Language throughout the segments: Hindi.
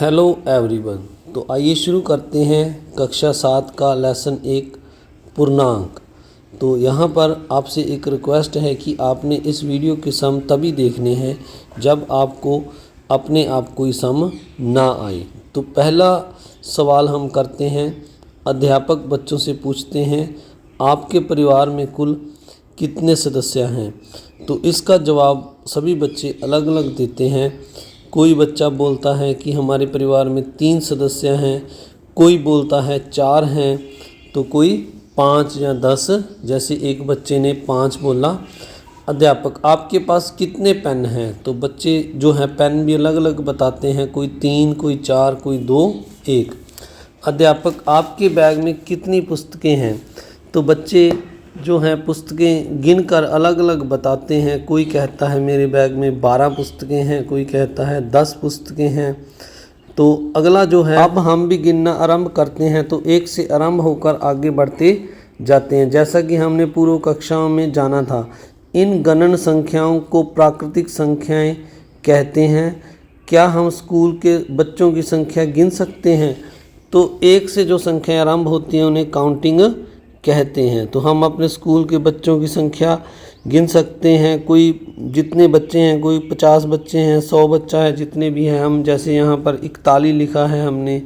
Hello everyone. तो आइए शुरू करते हैं कक्षा 7 का लेसन 1 पूर्णांक। तो यहाँ पर आपसे एक रिक्वेस्ट है कि आपने इस वीडियो के सम तभी देखने हैं जब आपको अपने आप कोई सम ना आए। तो पहला सवाल हम करते हैं, अध्यापक बच्चों से पूछते हैं आपके परिवार में कुल कितने सदस्य हैं। तो इसका जवाब सभी बच्चे अलग अलग देते हैं। कोई बच्चा बोलता है कि हमारे परिवार में 3 सदस्य हैं, कोई बोलता है 4 हैं, तो कोई 5 या 10, जैसे एक बच्चे ने 5 बोला। अध्यापक आपके पास कितने पेन हैं। तो बच्चे जो हैं पेन भी अलग अलग बताते हैं, कोई 3, कोई 4, कोई 2, 1। अध्यापक आपके बैग में कितनी पुस्तकें हैं। तो बच्चे जो हैं पुस्तकें गिनकर अलग अलग बताते हैं। कोई कहता है मेरे बैग में 12 पुस्तकें हैं, कोई कहता है 10 पुस्तकें हैं। तो अगला जो है, अब हम भी गिनना आरंभ करते हैं। तो 1 से आरंभ होकर आगे बढ़ते जाते हैं। जैसा कि हमने पूर्व कक्षाओं में जाना था, इन गणन संख्याओं को प्राकृतिक संख्याएं कहते हैं। क्या हम स्कूल के बच्चों की संख्या गिन सकते हैं। तो 1 से जो संख्याएं आरंभ होती हैं उन्हें काउंटिंग कहते हैं। तो हम अपने स्कूल के बच्चों की संख्या गिन सकते हैं। कोई जितने बच्चे हैं, कोई 50 बच्चे हैं, 100 बच्चा है, जितने भी हैं हम, जैसे यहाँ पर 41 लिखा है हमने,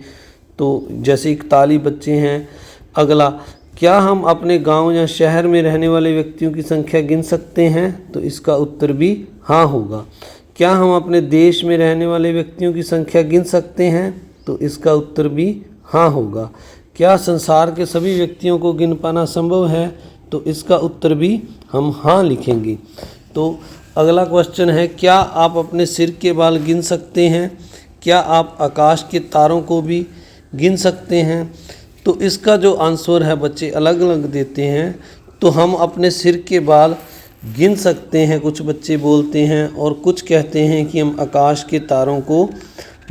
तो जैसे 41 बच्चे हैं। अगला, क्या हम अपने गांव या शहर में रहने वाले व्यक्तियों की संख्या गिन सकते हैं। तो इसका उत्तर भी हाँ होगा। क्या हम अपने देश में रहने वाले व्यक्तियों की संख्या गिन सकते हैं। तो इसका उत्तर भी हाँ होगा। क्या संसार के सभी व्यक्तियों को गिन पाना संभव है। तो इसका उत्तर भी हम हाँ लिखेंगे। तो अगला क्वेश्चन है, क्या आप अपने सिर के बाल गिन सकते हैं। क्या आप आकाश के तारों को भी गिन सकते हैं। तो इसका जो आंसर है बच्चे अलग अलग देते हैं। तो हम अपने सिर के बाल गिन सकते हैं, कुछ बच्चे बोलते हैं, और कुछ कहते हैं कि हम आकाश के तारों को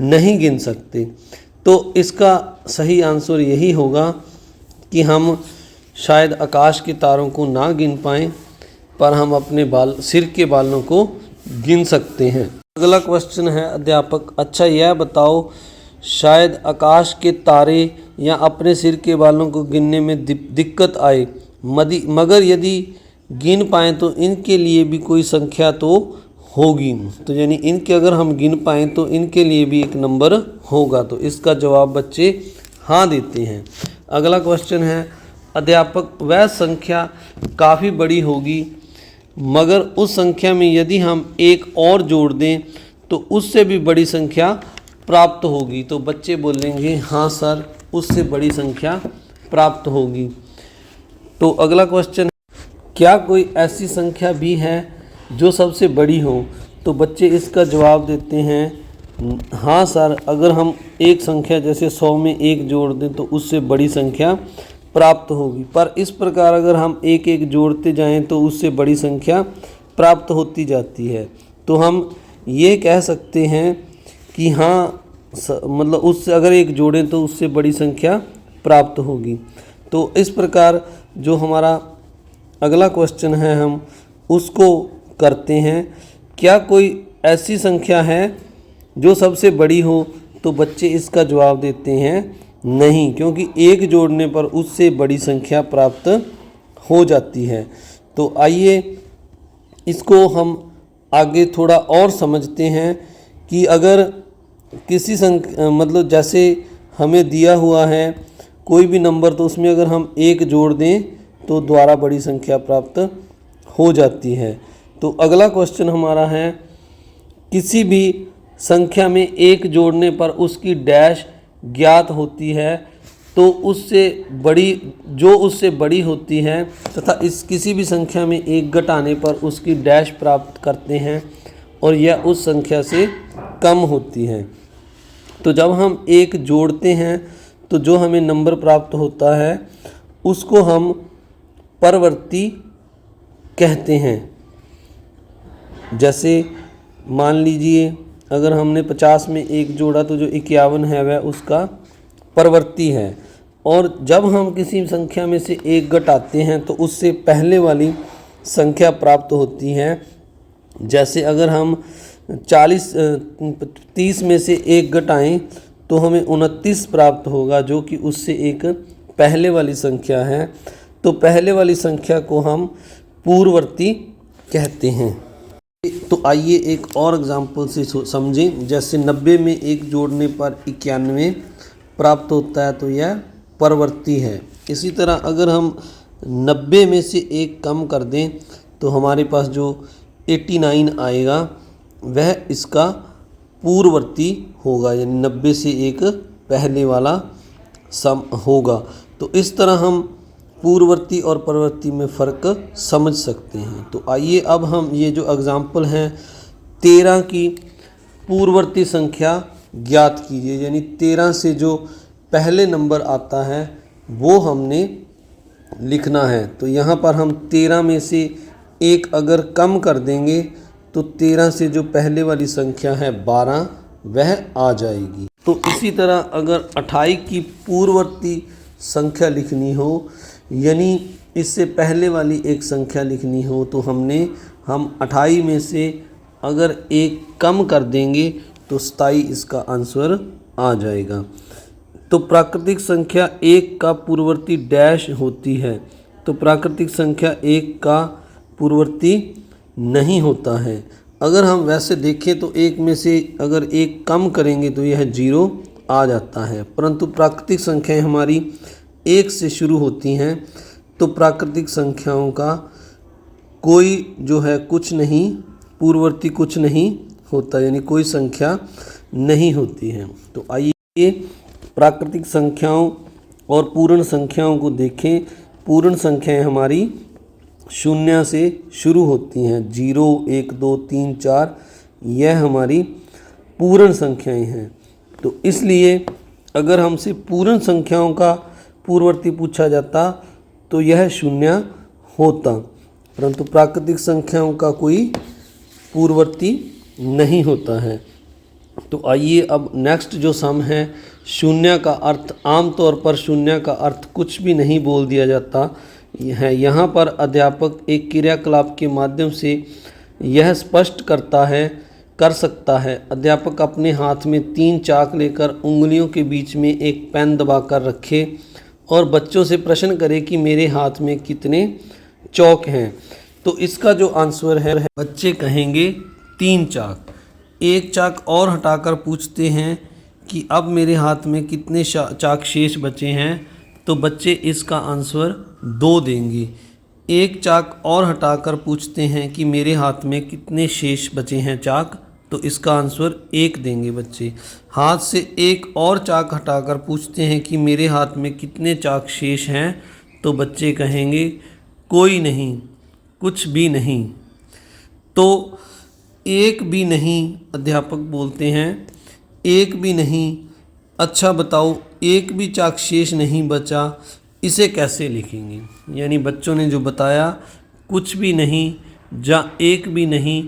नहीं गिन सकते। तो इसका सही आंसर यही होगा कि हम शायद आकाश के तारों को ना गिन पाएँ, पर हम अपने सिर के बालों को गिन सकते हैं। अगला क्वेश्चन है, अध्यापक अच्छा यह बताओ, शायद आकाश के तारे या अपने सिर के बालों को गिनने में दिक्कत आए, मगर यदि गिन पाएँ तो इनके लिए भी कोई संख्या तो होगी। तो यानी इनके अगर हम गिन पाएँ तो इनके लिए भी एक नंबर होगा। तो इसका जवाब बच्चे हाँ देते हैं। अगला क्वेश्चन है, अध्यापक वह संख्या काफ़ी बड़ी होगी, मगर उस संख्या में यदि हम एक और जोड़ दें तो उससे भी बड़ी संख्या प्राप्त होगी। तो बच्चे बोलेंगे हाँ सर, उससे बड़ी संख्या प्राप्त होगी। तो अगला क्वेश्चन, क्या कोई ऐसी संख्या भी है जो सबसे बड़ी हो। तो बच्चे इसका जवाब देते हैं हाँ सर, अगर हम एक संख्या जैसे 100 में 1 जोड़ दें तो उससे बड़ी संख्या प्राप्त होगी। पर इस प्रकार अगर हम एक एक जोड़ते जाएं तो उससे बड़ी संख्या प्राप्त होती जाती है। तो हम ये कह सकते हैं कि हाँ, मतलब उससे अगर एक जोड़ें तो उससे बड़ी संख्या प्राप्त होगी। तो इस प्रकार जो हमारा अगला क्वेश्चन है हम उसको करते हैं, क्या कोई ऐसी संख्या है जो सबसे बड़ी हो। तो बच्चे इसका जवाब देते हैं नहीं, क्योंकि एक जोड़ने पर उससे बड़ी संख्या प्राप्त हो जाती है। तो आइए इसको हम आगे थोड़ा और समझते हैं कि अगर किसी मतलब जैसे हमें दिया हुआ है कोई भी नंबर, तो उसमें अगर हम 1 जोड़ दें तो द्वारा बड़ी संख्या प्राप्त हो जाती है। तो अगला क्वेश्चन हमारा है, किसी भी संख्या में 1 जोड़ने पर उसकी डैश ज्ञात होती है, तो उससे बड़ी होती है तथा इस किसी भी संख्या में 1 घटाने पर उसकी डैश प्राप्त करते हैं और यह उस संख्या से कम होती है। तो जब हम 1 जोड़ते हैं तो जो हमें नंबर प्राप्त होता है उसको हम परवर्ती कहते हैं। जैसे मान लीजिए अगर हमने 50 में 1 जोड़ा तो जो 51 है वह उसका परवर्ती है। और जब हम किसी संख्या में से 1 घटाते हैं तो उससे पहले वाली संख्या प्राप्त होती है। जैसे अगर हम 30 में से 1 घटाएं तो हमें 29 प्राप्त होगा, जो कि उससे एक पहले वाली संख्या है। तो पहले वाली संख्या को हम पूर्ववर्ती कहते हैं। तो आइए एक और एग्जाम्पल से समझें। जैसे 90 में 1 जोड़ने पर 91 प्राप्त होता है, तो यह परवर्ती है। इसी तरह अगर हम 90 में से 1 कम कर दें तो हमारे पास जो 89 आएगा वह इसका पूर्ववर्ती होगा, यानी 90 से 1 पहले वाला सम होगा। तो इस तरह हम पूर्ववर्ती और परवर्ती में फ़र्क समझ सकते हैं। तो आइए अब हम ये जो एग्ज़ाम्पल हैं 13 की पूर्ववर्ती संख्या ज्ञात कीजिए, यानी 13 से जो पहले नंबर आता है वो हमने लिखना है। तो यहाँ पर हम 13 में से 1 अगर कम कर देंगे तो 13 से जो पहले वाली संख्या है 12 वह आ जाएगी। तो इसी तरह अगर 28 की पूर्ववर्ती संख्या लिखनी हो, यानी इससे पहले वाली एक संख्या लिखनी हो, तो हम 28 में से अगर 1 कम कर देंगे तो 27 इसका आंसर आ जाएगा। तो प्राकृतिक संख्या 1 का पूर्ववर्ती डैश होती है, तो प्राकृतिक संख्या 1 का पूर्ववर्ती नहीं होता है। अगर हम वैसे देखें तो 1 में से अगर 1 कम करेंगे तो यह 0 आ जाता है, परंतु प्राकृतिक संख्याएं हमारी 1 से शुरू होती हैं। तो प्राकृतिक संख्याओं का कोई जो है कुछ नहीं, पूर्ववर्ती कुछ नहीं होता, यानी कोई संख्या नहीं होती है। तो आइए प्राकृतिक संख्याओं और पूर्ण संख्याओं को देखें। पूर्ण संख्याएं हमारी 0 से शुरू होती हैं, 0, 1, 2, 3, 4 यह हमारी पूर्ण संख्याएं हैं। तो इसलिए अगर हमसे पूर्ण संख्याओं का पूर्ववर्ती पूछा जाता तो यह 0 होता, परंतु प्राकृतिक संख्याओं का कोई पूर्ववर्ती नहीं होता है। तो आइए अब नेक्स्ट जो सम है, 0 का अर्थ, आमतौर पर 0 का अर्थ कुछ भी नहीं बोल दिया जाता है। यहाँ पर अध्यापक एक क्रियाकलाप के माध्यम से यह स्पष्ट कर सकता है। अध्यापक अपने हाथ में 3 चाक लेकर उंगलियों के बीच में एक पेन दबाकर रखे और बच्चों से प्रश्न करे कि मेरे हाथ में कितने चौक हैं। तो इसका जो आंसर है, बच्चे कहेंगे 3 चाक। 1 चाक और हटाकर पूछते हैं कि अब मेरे हाथ में कितने चाक शेष बचे हैं, तो बच्चे इसका आंसर 2 देंगे। 1 चाक और हटाकर पूछते हैं कि मेरे हाथ में कितने शेष बचे हैं चाक, तो इसका आंसर 1 देंगे बच्चे। हाथ से 1 और चाक हटाकर पूछते हैं कि मेरे हाथ में कितने चाक शेष हैं, तो बच्चे कहेंगे कोई नहीं, कुछ भी नहीं। तो 1 भी नहीं, अध्यापक बोलते हैं 1 भी नहीं, अच्छा बताओ 1 भी चाक शेष नहीं बचा, इसे कैसे लिखेंगे। यानी बच्चों ने जो बताया कुछ भी नहीं या 1 भी नहीं,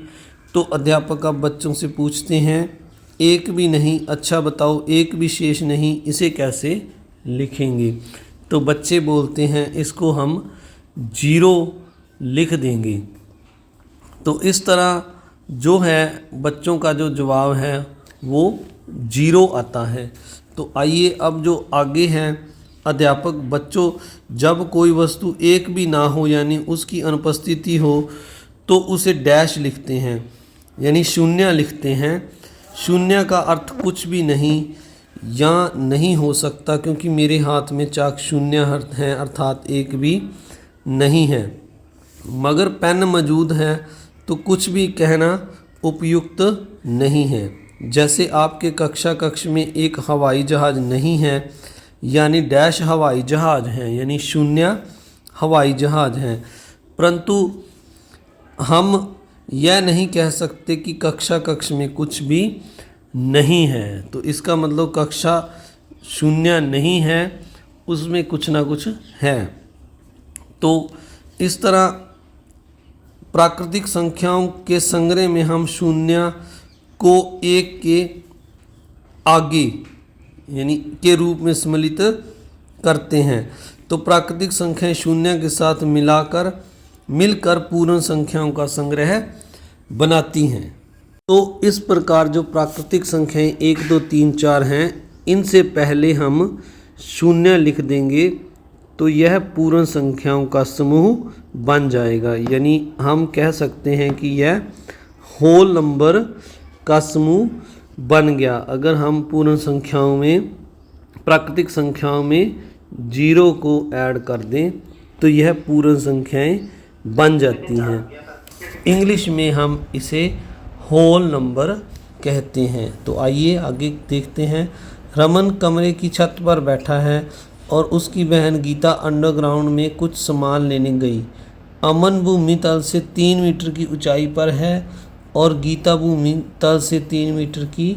तो अध्यापक अब बच्चों से पूछते हैं 1 भी नहीं, अच्छा बताओ 1 भी शेष नहीं, इसे कैसे लिखेंगे। तो बच्चे बोलते हैं इसको हम 0 लिख देंगे। तो इस तरह जो है बच्चों का जो जवाब है वो 0 आता है। तो आइए अब जो आगे हैं, अध्यापक बच्चों जब कोई वस्तु 1 भी ना हो यानी उसकी अनुपस्थिति हो तो उसे डैश लिखते हैं, यानी 0 लिखते हैं। 0 का अर्थ कुछ भी नहीं या नहीं हो सकता, क्योंकि मेरे हाथ में चाक 0 हैं, अर्थात 1 भी नहीं है। मगर पेन मौजूद है तो कुछ भी कहना उपयुक्त नहीं है। जैसे आपके कक्ष में एक हवाई जहाज़ नहीं है, यानी डैश हवाई जहाज़ हैं, यानी 0 हवाई जहाज़ हैं। परंतु हम यह नहीं कह सकते कि कक्ष में कुछ भी नहीं है, तो इसका मतलब कक्षा 0 नहीं है, उसमें कुछ ना कुछ है। तो इस तरह प्राकृतिक संख्याओं के संग्रह में हम 0 को 1 के आगे यानी के रूप में सम्मिलित करते हैं। तो प्राकृतिक संख्याएं 0 के साथ मिलकर पूर्ण संख्याओं का संग्रह बनाती हैं। तो इस प्रकार जो प्राकृतिक संख्याएं 1, 2, 3, 4 हैं, इनसे पहले हम शून्य लिख देंगे तो यह पूर्ण संख्याओं का समूह बन जाएगा। यानी हम कह सकते हैं कि यह होल नंबर का समूह बन गया। अगर हम पूर्ण संख्याओं में, प्राकृतिक संख्याओं में 0 को ऐड कर दें तो यह पूर्ण संख्याएं बन जाती हैं। इंग्लिश में हम इसे होल नंबर कहते हैं। तो आइए आगे देखते हैं। रमन कमरे की छत पर बैठा है और उसकी बहन गीता अंडरग्राउंड में कुछ सामान लेने गई। अमन भूमि तल से 3 मीटर की ऊंचाई पर है और गीता भूमि तल से 3 मीटर की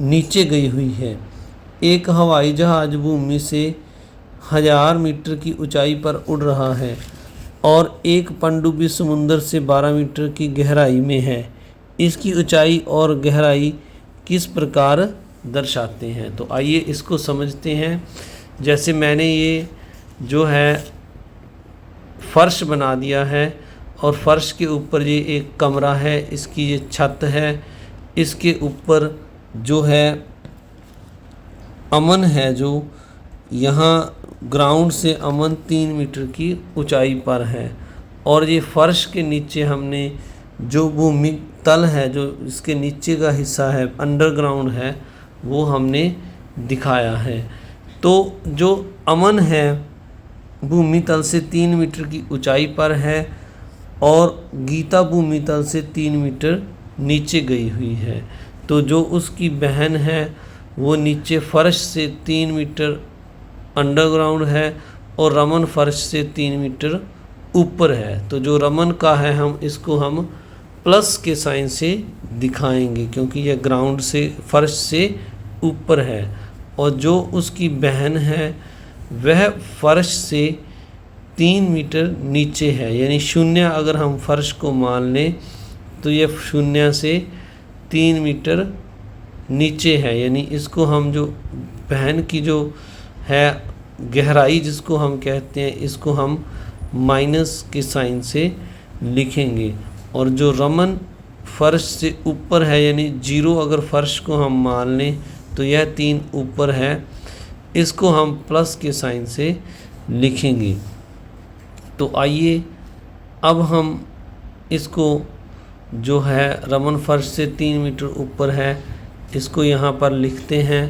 नीचे गई हुई है। एक हवाई जहाज भूमि से 1000 मीटर की ऊंचाई पर उड़ रहा है और एक पनडुब्बी समुद्र से 12 मीटर की गहराई में है। इसकी ऊंचाई और गहराई किस प्रकार दर्शाते हैं? तो आइए इसको समझते हैं। जैसे मैंने ये जो है फर्श बना दिया है और फर्श के ऊपर ये एक कमरा है, इसकी ये छत है, इसके ऊपर जो है अमन है, जो यहाँ ग्राउंड से अमन 3 मीटर की ऊंचाई पर है और ये फर्श के नीचे हमने जो भूमि तल है, जो इसके नीचे का हिस्सा है, अंडरग्राउंड है, वो हमने दिखाया है। तो जो अमन है भूमि तल से 3 मीटर की ऊंचाई पर है और गीता भूमि तल से 3 मीटर नीचे गई हुई है। तो जो उसकी बहन है वो नीचे फर्श से 3 मीटर अंडरग्राउंड है और रमन फर्श से 3 मीटर ऊपर है। तो जो रमन का है हम इसको हम प्लस के साइन से दिखाएंगे क्योंकि यह ग्राउंड से, फर्श से ऊपर है। और जो उसकी बहन है वह फर्श से 3 मीटर नीचे है। यानी शून्य अगर हम फर्श को मान लें तो यह शून्य से 3 मीटर नीचे है। यानी इसको हम जो बहन की जो है गहराई जिसको हम कहते हैं, इसको हम माइनस के साइन से लिखेंगे। और जो रमन फर्श से ऊपर है यानी 0 अगर फर्श को हम मान लें तो यह 3 ऊपर है, इसको हम प्लस के साइन से लिखेंगे। तो आइए अब हम इसको जो है रमन फर्श से 3 मीटर ऊपर है, इसको यहाँ पर लिखते हैं।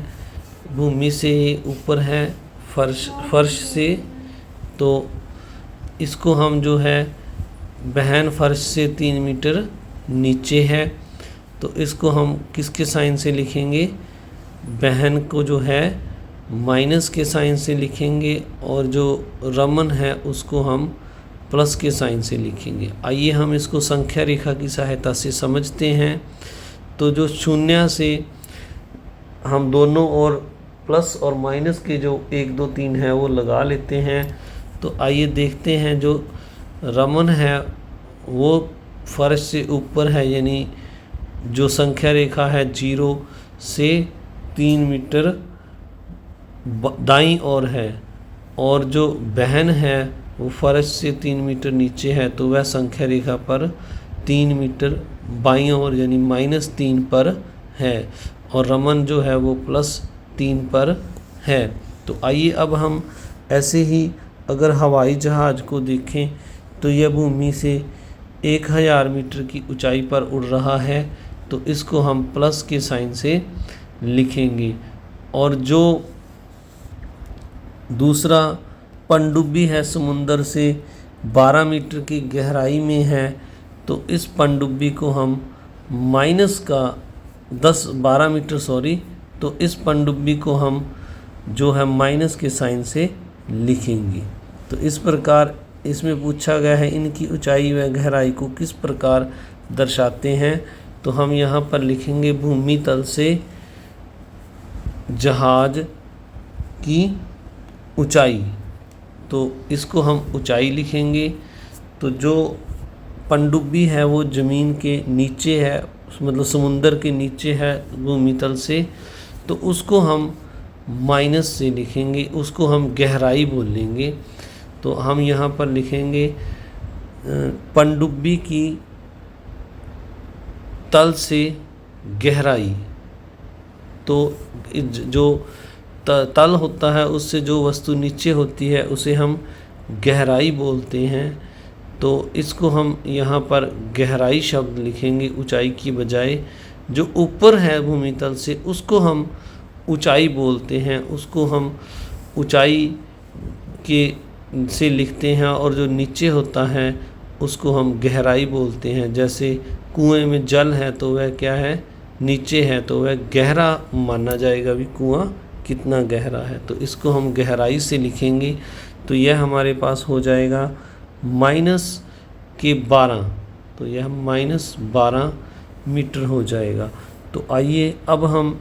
भूमि से ऊपर है फर्श से, तो इसको हम जो है बहन फर्श से 3 मीटर नीचे है, तो इसको हम किसके साइन से लिखेंगे? बहन को जो है माइनस के साइन से लिखेंगे और जो रमन है उसको हम प्लस के साइन से लिखेंगे। आइए हम इसको संख्या रेखा की सहायता से समझते हैं। तो जो शून्य से हम दोनों और प्लस और माइनस के जो 1 2 3 है वो लगा लेते हैं। तो आइए देखते हैं जो रमन है वो फर्श से ऊपर है, यानी जो संख्या रेखा है 0 से 3 मीटर दाईं ओर है और जो बहन है वो फर्श से 3 मीटर नीचे है, तो वह संख्या रेखा पर 3 मीटर बाईं ओर यानी -3 पर है और रमन जो है वो +3 पर है। तो आइए अब हम ऐसे ही अगर हवाई जहाज़ को देखें तो यह भूमि से 1000 मीटर की ऊंचाई पर उड़ रहा है, तो इसको हम प्लस के साइन से लिखेंगे। और जो दूसरा पनडुब्बी है समुंदर से 12 मीटर की गहराई में है, तो इस पनडुब्बी को हम माइनस का 12 मीटर तो इस पनडुब्बी को हम जो है माइनस के साइन से लिखेंगे। तो इस प्रकार इसमें पूछा गया है इनकी ऊंचाई व गहराई को किस प्रकार दर्शाते हैं। तो हम यहाँ पर लिखेंगे भूमि तल से जहाज की ऊंचाई, तो इसको हम ऊंचाई लिखेंगे। तो जो पनडुब्बी है वो ज़मीन के नीचे है, मतलब समुंदर के नीचे है भूमि तल से, तो उसको हम माइनस से लिखेंगे, उसको हम गहराई बोलेंगे। तो हम यहाँ पर लिखेंगे पनडुब्बी की तल से गहराई। तो जो तल होता है उससे जो वस्तु नीचे होती है उसे हम गहराई बोलते हैं। तो इसको हम यहाँ पर गहराई शब्द लिखेंगे ऊंचाई की बजाय। जो ऊपर है भूमि तल से उसको हम ऊंचाई बोलते हैं, उसको हम ऊंचाई के से लिखते हैं, और जो नीचे होता है उसको हम गहराई बोलते हैं। जैसे कुएं में जल है तो वह क्या है, नीचे है, तो वह गहरा माना जाएगा, भी कुआं कितना गहरा है। तो इसको हम गहराई से लिखेंगे। तो यह हमारे पास हो जाएगा -12। तो यह -12 मीटर हो जाएगा। तो आइए अब हम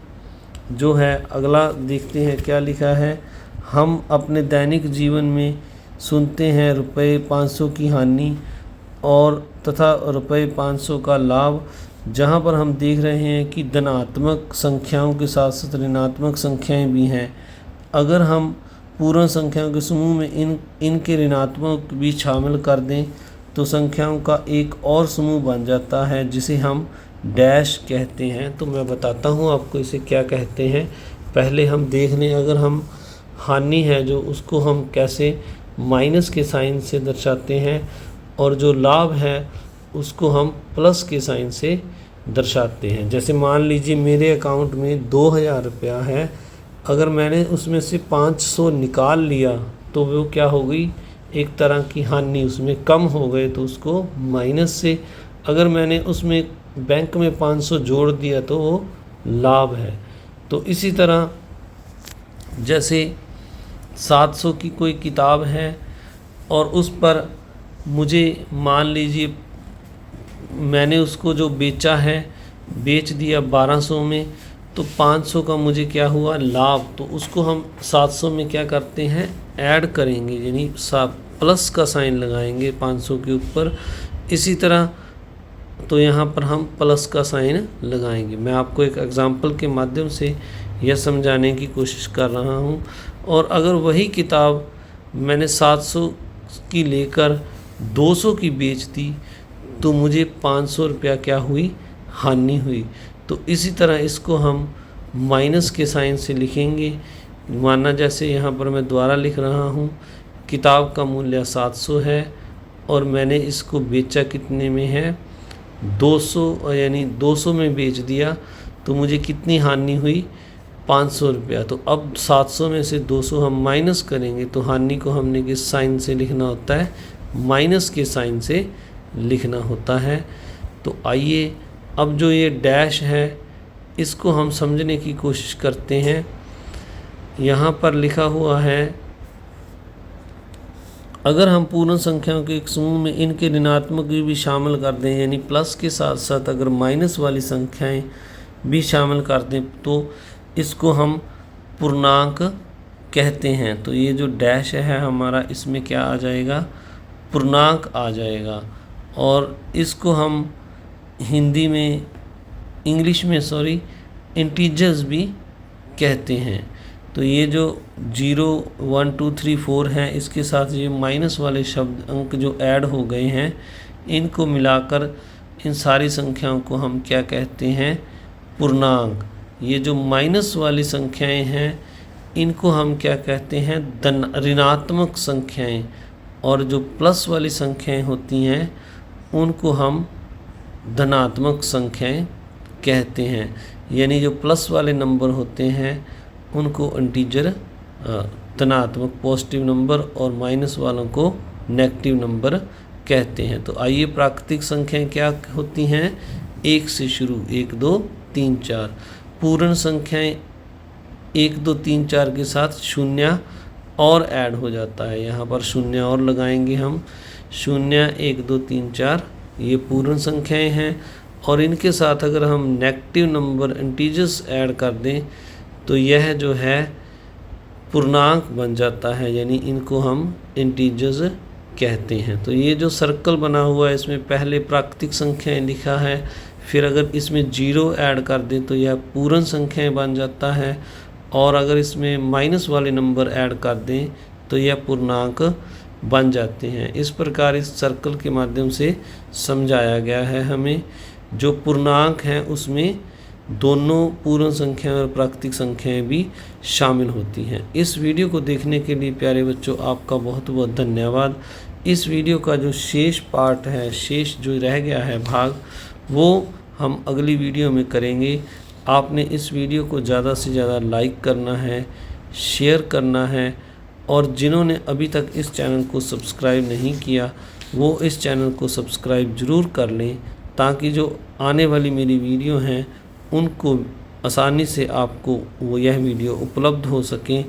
जो है अगला देखते हैं क्या लिखा है। हम अपने दैनिक जीवन में सुनते हैं ₹500 की हानि और तथा ₹500 का लाभ, जहां पर हम देख रहे हैं कि धनात्मक संख्याओं के साथ साथ ऋणात्मक संख्याएं भी हैं। अगर हम पूर्ण संख्याओं के समूह में इनके ऋणात्मक भी शामिल कर दें तो संख्याओं का एक और समूह बन जाता है जिसे हम डैश कहते हैं। तो मैं बताता हूँ आपको इसे क्या कहते हैं। पहले हम देख लें, अगर हम हानि है जो उसको हम कैसे माइनस के साइन से दर्शाते हैं, और जो लाभ है उसको हम प्लस के साइन से दर्शाते हैं। जैसे मान लीजिए मेरे अकाउंट में 2000 रुपया है, अगर मैंने उसमें से 500 निकाल लिया तो वो क्या हो गई, एक तरह की हानि, उसमें कम हो गए तो उसको माइनस से। अगर मैंने उसमें बैंक में 500 जोड़ दिया तो वो लाभ है। तो इसी तरह जैसे 700 की कोई किताब है और उस पर मुझे मान लीजिए मैंने उसको जो बेचा है बेच दिया 1200 में, तो 500 का मुझे क्या हुआ, लाभ। तो उसको हम 700 में क्या करते हैं, ऐड करेंगे, यानी प्लस का साइन लगाएंगे 500 के ऊपर। इसी तरह तो यहाँ पर हम प्लस का साइन लगाएंगे। मैं आपको एक एग्जांपल के माध्यम से यह समझाने की कोशिश कर रहा हूँ। और अगर वही किताब मैंने 700 की लेकर 200 की बेच दी तो मुझे 500 रुपया क्या हुई, हानि हुई। तो इसी तरह इसको हम माइनस के साइन से लिखेंगे। माना जैसे यहाँ पर मैं दोबारा लिख रहा हूँ, किताब का मूल्य 700 है और मैंने इसको बेचा कितने में है, 200, यानी 200 में बेच दिया तो मुझे कितनी हानि हुई, 500 रुपया। तो अब 700 में से 200 हम माइनस करेंगे तो हानि को हमने किस साइन से लिखना होता है, माइनस के साइन से लिखना होता है। तो आइए अब जो ये डैश है इसको हम समझने की कोशिश करते हैं। यहाँ पर लिखा हुआ है, अगर हम पूर्ण संख्याओं के एक समूह में इनके ऋणात्मक भी शामिल कर दें, यानी प्लस के साथ साथ अगर माइनस वाली संख्याएं भी शामिल कर दें तो इसको हम पूर्णांक कहते हैं। तो ये जो डैश है हमारा, इसमें क्या आ जाएगा, पूर्णांक आ जाएगा। और इसको हम हिंदी में, इंग्लिश में इंटीजर्स भी कहते हैं। तो ये जो 0, 1, 2, 3, 4 हैं, इसके साथ ये माइनस वाले शब्द अंक जो ऐड हो गए हैं, इनको मिलाकर इन सारी संख्याओं को हम क्या कहते हैं, पूर्णांक। ये जो माइनस वाली संख्याएं हैं इनको हम क्या कहते हैं, ऋणात्मक संख्याएं। और जो प्लस वाली संख्याएं होती हैं उनको हम धनात्मक संख्याएं कहते हैं। यानी जो प्लस वाले नंबर होते हैं उनको इंटीजर धनात्मक पॉजिटिव नंबर और माइनस वालों को नेगेटिव नंबर कहते हैं। तो आइए प्राकृतिक संख्याएं क्या होती हैं, 1 से शुरू, 1, 2, 3, 4। पूर्ण संख्याएं 1, 2, 3, 4 के साथ शून्य और ऐड हो जाता है। यहाँ पर शून्य और लगाएंगे हम, 0, 1, 2, 3, 4 ये पूर्ण संख्याएं हैं। और इनके साथ अगर हम नेगेटिव नंबर इंटीजर्स ऐड कर दें तो यह जो है पूर्णांक बन जाता है, यानी इनको हम इंटीजर्स कहते हैं। तो ये जो सर्कल बना हुआ है इसमें पहले प्राकृतिक संख्याएं लिखा है, फिर अगर इसमें 0 ऐड कर दें तो यह पूर्ण संख्याएं बन जाता है, और अगर इसमें माइनस वाले नंबर ऐड कर दें तो यह पूर्णांक बन जाते हैं। इस प्रकार इस सर्कल के माध्यम से समझाया गया है हमें। जो पूर्णांक हैं उसमें दोनों पूर्ण संख्याएं और प्राकृतिक संख्याएं भी शामिल होती हैं। इस वीडियो को देखने के लिए प्यारे बच्चों आपका बहुत बहुत धन्यवाद। इस वीडियो का जो शेष पार्ट है, शेष जो रह गया है भाग, वो हम अगली वीडियो में करेंगे। आपने इस वीडियो को ज़्यादा से ज़्यादा लाइक करना है, शेयर करना है, और जिन्होंने अभी तक इस चैनल को सब्सक्राइब नहीं किया वो इस चैनल को सब्सक्राइब ज़रूर कर लें, ताकि जो आने वाली मेरी वीडियो हैं उनको आसानी से आपको वो यह वीडियो उपलब्ध हो सकें।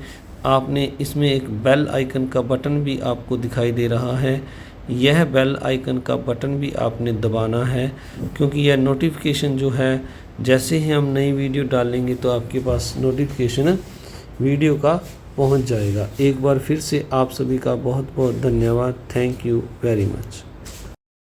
आपने इसमें एक बेल आइकन का बटन भी आपको दिखाई दे रहा है, यह बेल आइकन का बटन भी आपने दबाना है, क्योंकि यह नोटिफिकेशन जो है, जैसे ही हम नई वीडियो डालेंगे तो आपके पास नोटिफिकेशन वीडियो का पहुंच जाएगा। एक बार फिर से आप सभी का बहुत बहुत धन्यवाद। Thank you very much.